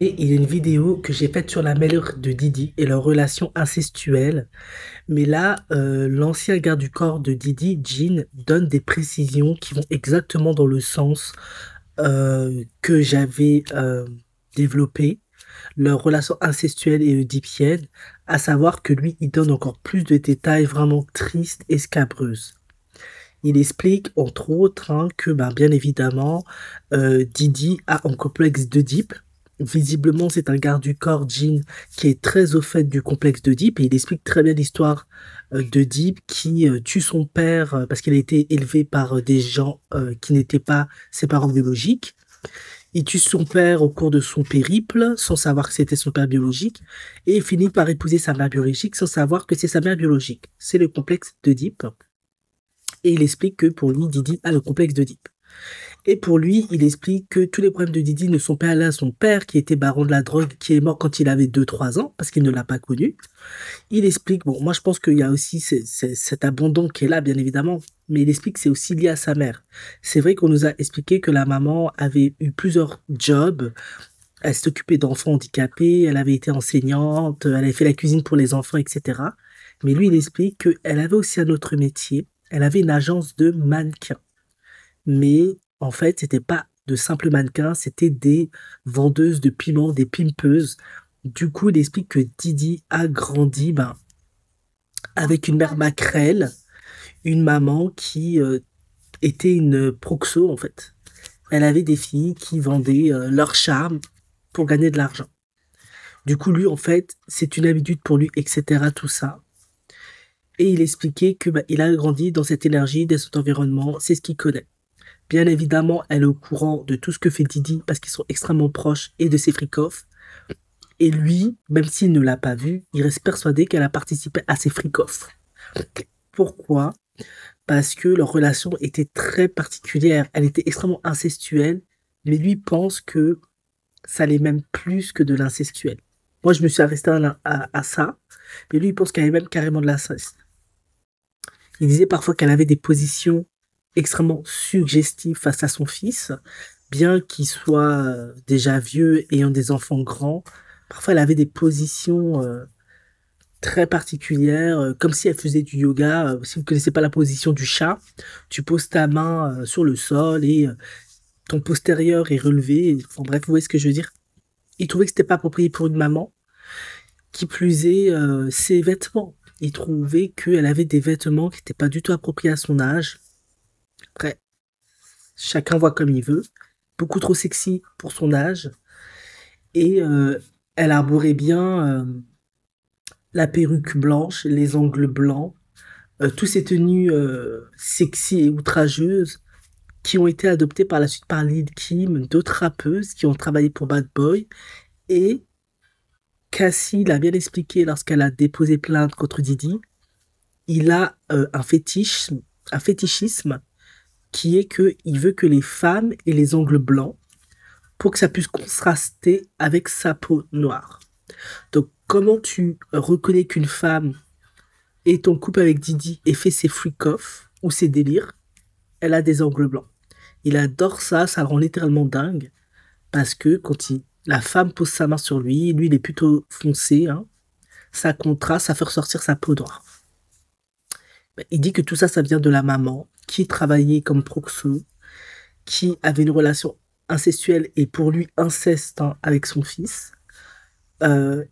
Et il y a une vidéo que j'ai faite sur la mère de Didi et leur relation incestuelle. Mais là, l'ancien garde du corps de Didi, Jean, donne des précisions qui vont exactement dans le sens que j'avais développé, leur relation incestuelle et oedipienne, à savoir que lui, il donne encore plus de détails vraiment tristes et scabreuses. Il explique, entre autres, hein, que, ben, bien évidemment, Didi a un complexe d'Oedipe. Visiblement, c'est un garde du corps, Jean, qui est très au fait du complexe d'Oedipe. Et il explique très bien l'histoire d'Oedipe qui tue son père parce qu'il a été élevé par des gens qui n'étaient pas ses parents biologiques. Il tue son père au cours de son périple, sans savoir que c'était son père biologique. Et il finit par épouser sa mère biologique sans savoir que c'est sa mère biologique. C'est le complexe d'Oedipe. Et il explique que pour lui, Didi a le complexe d'Oedipe. Et pour lui, il explique que tous les problèmes de Didi ne sont pas liés à son père, qui était baron de la drogue, qui est mort quand il avait 2 3 ans, parce qu'il ne l'a pas connu. Il explique, bon, moi je pense qu'il y a aussi cet abandon qui est là, bien évidemment, mais il explique que c'est aussi lié à sa mère. C'est vrai qu'on nous a expliqué que la maman avait eu plusieurs jobs, elle s'est occupée d'enfants handicapés, elle avait été enseignante, elle avait fait la cuisine pour les enfants, etc. Mais lui, il explique qu'elle avait aussi un autre métier, elle avait une agence de mannequins. Mais en fait, c'était pas de simples mannequins, c'était des vendeuses de piments, des pimpeuses. Du coup, il explique que Didi a grandi ben, avec une mère maquerelle, une maman qui était une proxo en fait. Elle avait des filles qui vendaient leur charme pour gagner de l'argent. Du coup, lui, en fait, c'est une habitude pour lui, etc. Tout ça. Et il expliquait que bah, il a grandi dans cette énergie, dans cet environnement, c'est ce qu'il connaît. Bien évidemment, elle est au courant de tout ce que fait Didi parce qu'ils sont extrêmement proches et de ses freak-offs. Et lui, même s'il ne l'a pas vu, il reste persuadé qu'elle a participé à ses freak-offs. Pourquoi? Parce que leur relation était très particulière. Elle était extrêmement incestuelle, mais lui pense que ça l'est même plus que de l'incestuel. Moi, je me suis arrêté à ça, mais lui, il pense qu'elle est même carrément de l'inceste. Il disait parfois qu'elle avait des positions extrêmement suggestives face à son fils, bien qu'il soit déjà vieux, ayant des enfants grands. Parfois, elle avait des positions très particulière, comme si elle faisait du yoga. Si vous ne connaissez pas la position du chat, tu poses ta main sur le sol et ton postérieur est relevé. Enfin bref, vous voyez ce que je veux dire. Il trouvait que c'était pas approprié pour une maman. Qui plus est, ses vêtements. Il trouvait qu'elle avait des vêtements qui n'étaient pas du tout appropriés à son âge. Après, chacun voit comme il veut. Beaucoup trop sexy pour son âge. Et elle arborait bien la perruque blanche, les ongles blancs, toutes ces tenues sexy et outrageuses qui ont été adoptées par la suite par Lil Kim, d'autres rappeuses qui ont travaillé pour Bad Boy. Et Cassie l'a bien expliqué lorsqu'elle a déposé plainte contre Didi. Il a un fétichisme qui est que il veut que les femmes aient les ongles blancs pour que ça puisse contraster avec sa peau noire. Donc, comment tu reconnais qu'une femme est en couple avec Didi et fait ses freak-off ou ses délires? Elle a des ongles blancs. Il adore ça, ça le rend littéralement dingue. Parce que la femme pose sa main sur lui, lui il est plutôt foncé, hein, ça contraste, ça fait ressortir sa peau noire. Ben, il dit que tout ça, ça vient de la maman, qui travaillait comme proxo, qui avait une relation incestuelle et pour lui inceste hein, avec son fils,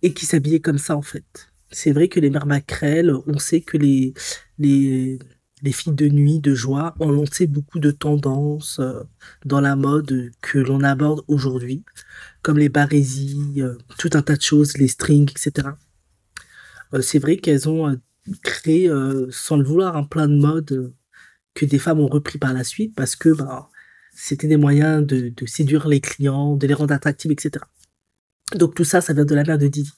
et qui s'habillait comme ça en fait. C'est vrai que les mères maquerelles, on sait que les, les filles de nuit, de joie, ont lancé beaucoup de tendances dans la mode que l'on aborde aujourd'hui, comme les barésies, tout un tas de choses, les strings, etc. C'est vrai qu'elles ont créé, sans le vouloir, un plein de modes que des femmes ont repris par la suite parce que bah, c'était des moyens de séduire les clients, de les rendre attractifs, etc. Donc tout ça, ça vient de la mère de Didi.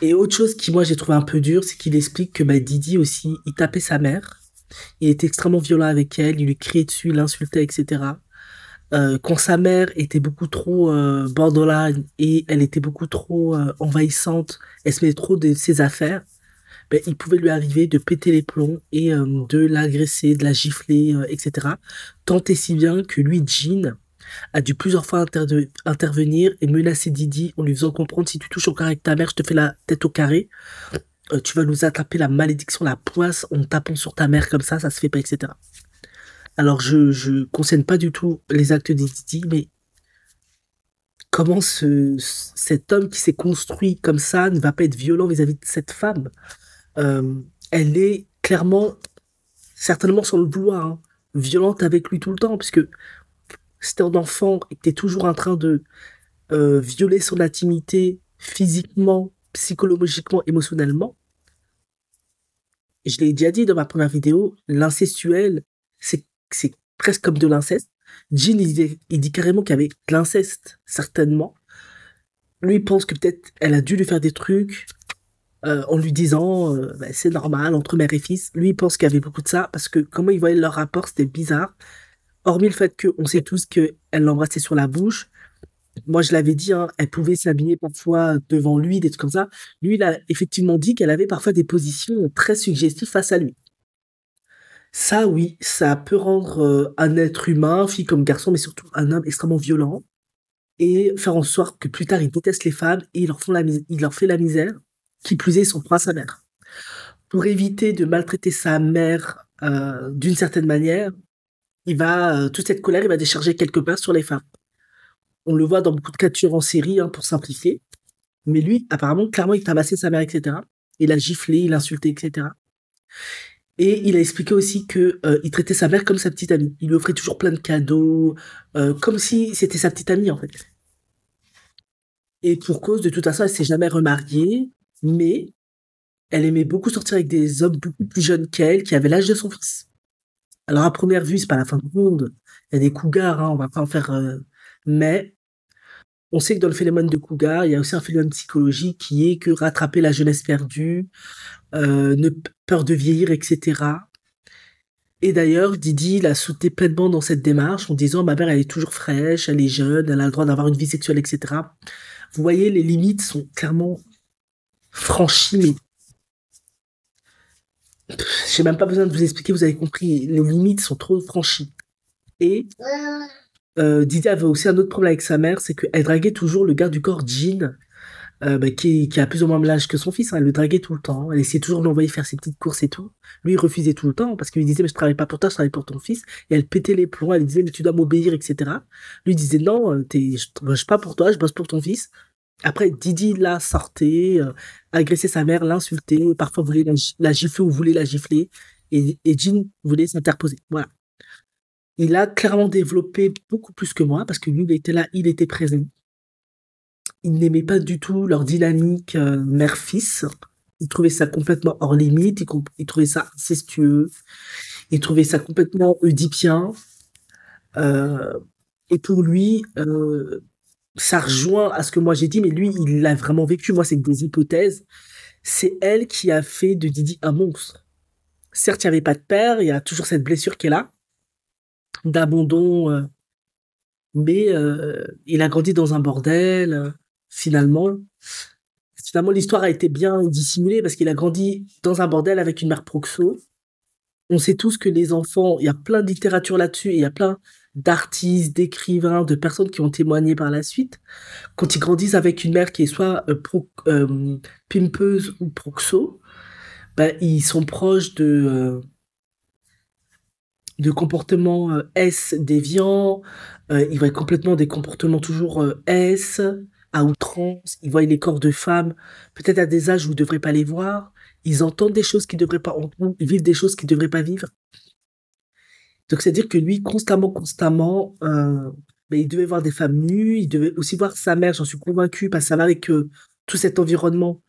Et autre chose qui, moi, j'ai trouvé un peu dur, c'est qu'il explique que bah, Didi aussi, il tapait sa mère. Il était extrêmement violent avec elle, il lui criait dessus, il l'insultait, etc. Quand sa mère était beaucoup trop borderline et elle était beaucoup trop envahissante, elle se mettait trop de ses affaires, ben, il pouvait lui arriver de péter les plombs et de l'agresser, de la gifler, etc. Tant et si bien que lui, Jean, a dû plusieurs fois intervenir et menacer Didi en lui faisant comprendre si tu touches encore avec ta mère, je te fais la tête au carré. Tu vas nous attraper la malédiction, la poisse en tapant sur ta mère comme ça se fait pas, etc. Alors je cautionne pas du tout les actes de Didi, mais comment cet homme qui s'est construit comme ça ne va pas être violent vis-à-vis de cette femme? Euh, Elle est clairement, certainement sans le vouloir, hein, violente avec lui tout le temps, puisque c'était un enfant et que t'es toujours en train de violer son intimité physiquement, psychologiquement, émotionnellement. Je l'ai déjà dit dans ma première vidéo, l'incestuel, c'est presque comme de l'inceste. Jean, il dit carrément qu'il y avait de l'inceste, certainement. Lui, il pense que peut-être elle a dû lui faire des trucs en lui disant bah, c'est normal entre mère et fils. Lui, il pense qu'il y avait beaucoup de ça parce que comment il voyait leur rapport, c'était bizarre. Hormis le fait qu'on sait tous qu'elle l'embrassait sur la bouche. Moi, je l'avais dit, hein, elle pouvait s'habiller parfois devant lui, des trucs comme ça. Lui, il a effectivement dit qu'elle avait parfois des positions très suggestives face à lui. Ça, oui, ça peut rendre un être humain, fille comme garçon, mais surtout un homme extrêmement violent, et faire en sorte que plus tard, il déteste les femmes et il leur fait la misère, qui plus est, ils sont proies à sa mère. Pour éviter de maltraiter sa mère d'une certaine manière, toute cette colère, il va décharger quelque part sur les femmes. On le voit dans beaucoup de cas de tueurs en série, hein, pour simplifier. Mais lui, apparemment, clairement, il tabassait sa mère, etc. Il a giflé, il a insulté, etc. Et il a expliqué aussi que il traitait sa mère comme sa petite amie. Il lui offrait toujours plein de cadeaux, comme si c'était sa petite amie, en fait. Et pour cause de tout ça, elle s'est jamais remariée, mais elle aimait beaucoup sortir avec des hommes beaucoup plus jeunes qu'elle, qui avaient l'âge de son fils. Alors, à première vue, c'est pas la fin du monde. Il y a des cougars, hein, on va pas en faire... mais on sait que dans le phénomène de cougar, il y a aussi un phénomène psychologique qui est que rattraper la jeunesse perdue, ne peur de vieillir, etc. Et d'ailleurs, Didi l'a soutenu pleinement dans cette démarche en disant ma mère elle est toujours fraîche, elle est jeune, elle a le droit d'avoir une vie sexuelle, etc. Vous voyez, les limites sont clairement franchies, mais j'ai même pas besoin de vous expliquer, vous avez compris, les limites sont trop franchies. Et Didi avait aussi un autre problème avec sa mère, c'est qu'elle draguait toujours le garde du corps Jean, bah, qui a plus ou moins l'âge que son fils, hein, elle le draguait tout le temps. Elle essayait toujours de l'envoyer faire ses petites courses et tout. Lui, il refusait tout le temps parce qu'il lui disait, mais je travaille pas pour toi, je travaille pour ton fils. Et elle pétait les plombs, elle disait, mais tu dois m'obéir, etc. Lui il disait, non, je bosse pas pour toi, je bosse pour ton fils. Après, Didi l'a sortait, agressait sa mère, l'insultait, parfois voulait la gifler ou voulait la gifler. Et Jean voulait s'interposer. Voilà. Il a clairement développé beaucoup plus que moi parce que lui, il était là, il était présent. Il n'aimait pas du tout leur dynamique mère-fils. Il trouvait ça complètement hors limite, il trouvait ça incestueux, il trouvait ça complètement oedipien. Euh, et pour lui, ça rejoint à ce que moi j'ai dit, mais lui, il l'a vraiment vécu. Moi, c'est que des hypothèses. C'est elle qui a fait de Didi un monstre. Certes, il n'y avait pas de père, il y a toujours cette blessure qui est là, d'abandon, mais il a grandi dans un bordel, finalement. Finalement, l'histoire a été bien dissimulée parce qu'il a grandi dans un bordel avec une mère proxo. On sait tous que les enfants, il y a plein de littérature là-dessus et il y a plein d'artistes, d'écrivains, de personnes qui ont témoigné par la suite. Quand ils grandissent avec une mère qui est soit pimpeuse ou proxo, bah, ils sont proches de comportements S déviants, ils voient complètement des comportements toujours S, à outrance, ils voient les corps de femmes, peut-être à des âges où ils ne devraient pas les voir, ils entendent des choses qu'ils ne devraient pas entendre, ils vivent des choses qu'ils ne devraient pas vivre. Donc c'est-à-dire que lui, constamment, ben, il devait voir des femmes nues, il devait aussi voir sa mère, j'en suis convaincu, parce que ça va avec tout cet environnement,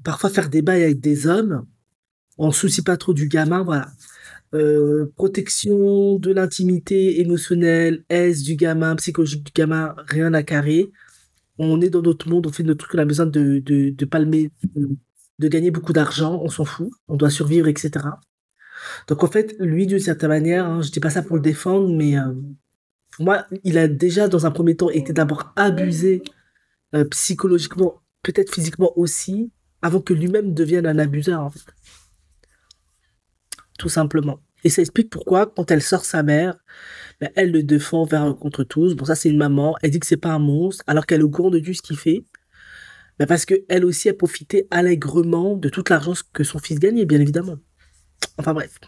parfois faire des bails avec des hommes, on ne soucie pas trop du gamin, voilà. Protection de l'intimité émotionnelle, aise du gamin, psychologique du gamin, rien à carrer. On est dans notre monde, on fait notre truc, on a besoin de palmer, de gagner beaucoup d'argent, on s'en fout, on doit survivre, etc. Donc en fait, lui, d'une certaine manière, hein, je dis pas ça pour le défendre, mais pour moi, il a déjà, dans un premier temps, été d'abord abusé psychologiquement, peut-être physiquement aussi, avant que lui-même devienne un abuseur, en fait, tout simplement. Et ça explique pourquoi, quand elle sort sa mère, ben, elle le défend envers contre tous. Bon, ça, c'est une maman. Elle dit que c'est pas un monstre, alors qu'elle est au courant de tout ce qu'il fait. Ben, parce que elle aussi a profité allègrement de tout l'argent que son fils gagnait, bien évidemment. Enfin bref.